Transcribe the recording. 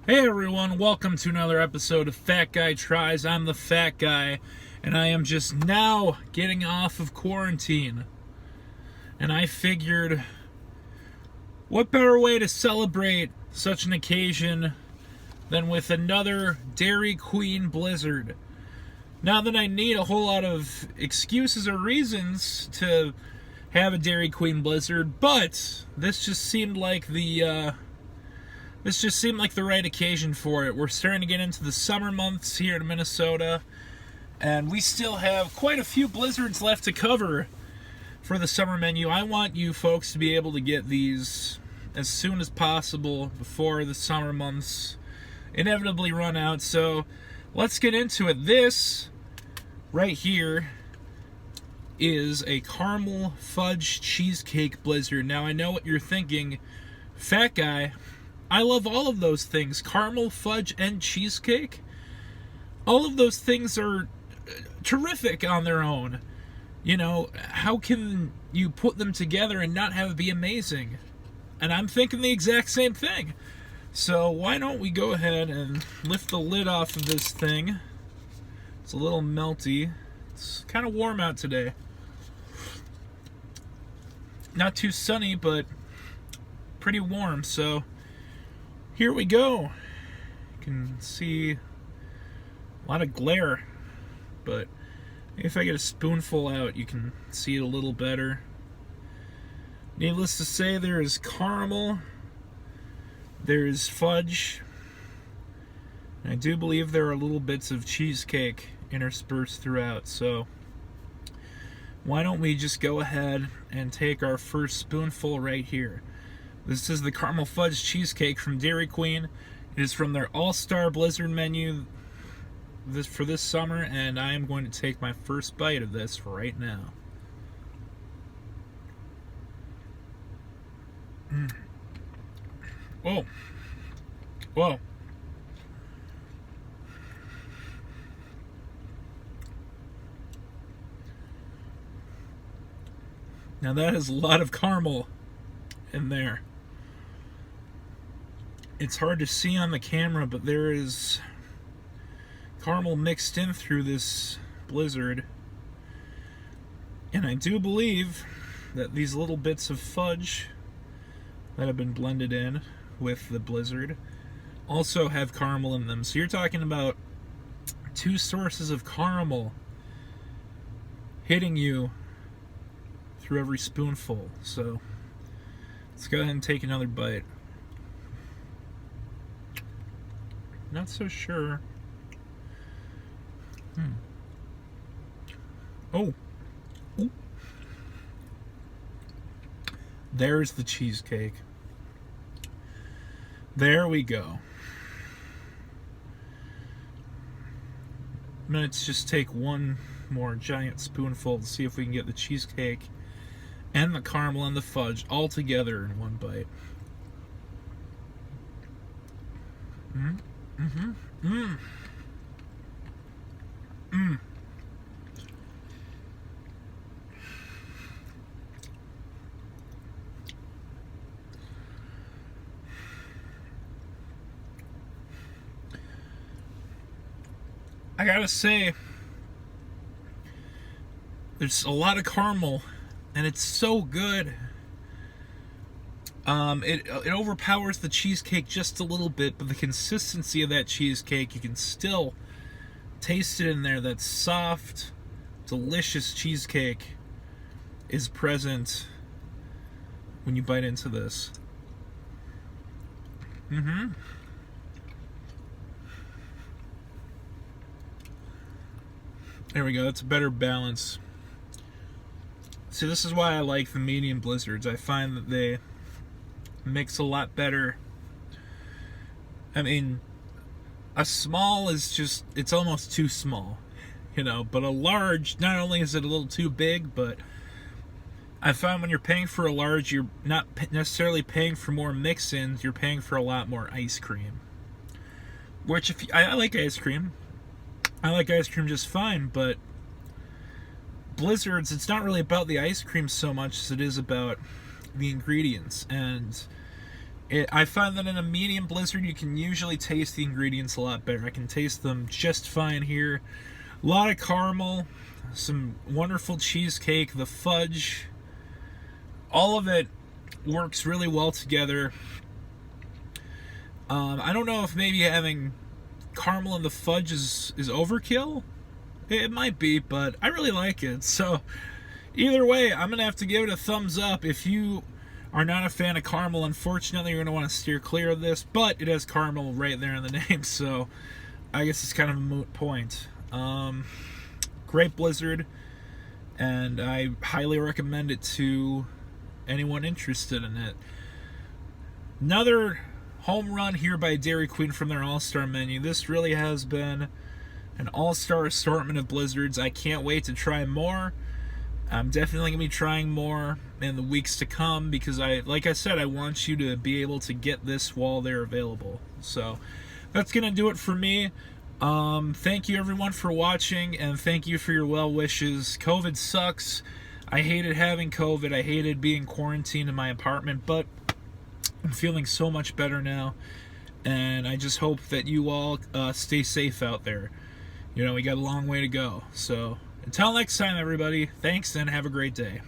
Hey everyone, welcome to another episode of Fat Guy Tries. I'm the Fat Guy, and I am just now getting off of quarantine. And I figured, what better way to celebrate such an occasion than with another Dairy Queen Blizzard? Not that I need a whole lot of excuses or reasons to have a Dairy Queen Blizzard, but this just seemed like the right occasion for it. We're starting to get into the summer months here in Minnesota, and we still have quite a few blizzards left to cover for the summer menu. I want you folks to be able to get these as soon as possible before the summer months inevitably run out. So let's get into it. This right here is a Caramel Fudge Cheesecake Blizzard. Now I know what you're thinking, Fat Guy, I love all of those things. Caramel, fudge, and cheesecake. All of those things are terrific on their own. You know, how can you put them together and not have it be amazing? And I'm thinking the exact same thing. So why don't we go ahead and lift the lid off of this thing. It's a little melty. It's kind of warm out today. Not too sunny, but pretty warm, so here we go. You can see a lot of glare, but if I get a spoonful out, you can see it a little better. Needless to say, there is caramel, there is fudge, and I do believe there are little bits of cheesecake interspersed throughout, so why don't we just go ahead and take our first spoonful right here. This is the Caramel Fudge Cheesecake from Dairy Queen. It is from their All-Star Blizzard menu for this summer, and I am going to take my first bite of this right now. Whoa. Whoa. Now that is a lot of caramel in there. It's hard to see on the camera, but there is caramel mixed in through this blizzard. And I do believe that these little bits of fudge that have been blended in with the blizzard also have caramel in them. So you're talking about two sources of caramel hitting you through every spoonful. So let's go ahead and take another bite. Not so sure. Oh. Ooh. There's the cheesecake. There we go. Let's just take one more giant spoonful to see if we can get the cheesecake and the caramel and the fudge all together in one bite. I gotta say, there's a lot of caramel, and it's so good. It overpowers the cheesecake just a little bit, but the consistency of that cheesecake, you can still taste it in there. That soft, delicious cheesecake is present when you bite into this. There we go. That's a better balance. See, this is why I like the medium blizzards. I find that they mix a lot better. I mean, a small is just, it's almost too small, you know, but a large, not only is it a little too big, but I find when you're paying for a large, you're not necessarily paying for more mix-ins, you're paying for a lot more ice cream. Which, I like ice cream. I like ice cream just fine, but blizzards, it's not really about the ice cream so much as it is about the ingredients. And I find that in a medium Blizzard, you can usually taste the ingredients a lot better. I can taste them just fine here. A lot of caramel, some wonderful cheesecake, the fudge. All of it works really well together. I don't know if maybe having caramel in the fudge is overkill. It might be, but I really like it. So either way, I'm going to have to give it a thumbs up. If you are not a fan of caramel, unfortunately, you're going to want to steer clear of this, but it has caramel right there in the name, so I guess it's kind of a moot point. Great Blizzard, and I highly recommend it to anyone interested in it. Another home run here by Dairy Queen from their All-Star menu. This really has been an all-star assortment of Blizzards. I can't wait to try more. I'm definitely going to be trying more in the weeks to come because, like I said, I want you to be able to get this while they're available. So that's going to do it for me. Thank you everyone for watching, and thank you for your well wishes. COVID sucks. I hated having COVID. I hated being quarantined in my apartment, but I'm feeling so much better now, and I just hope that you all stay safe out there. You know, we got a long way to go. So until next time, everybody, thanks and have a great day.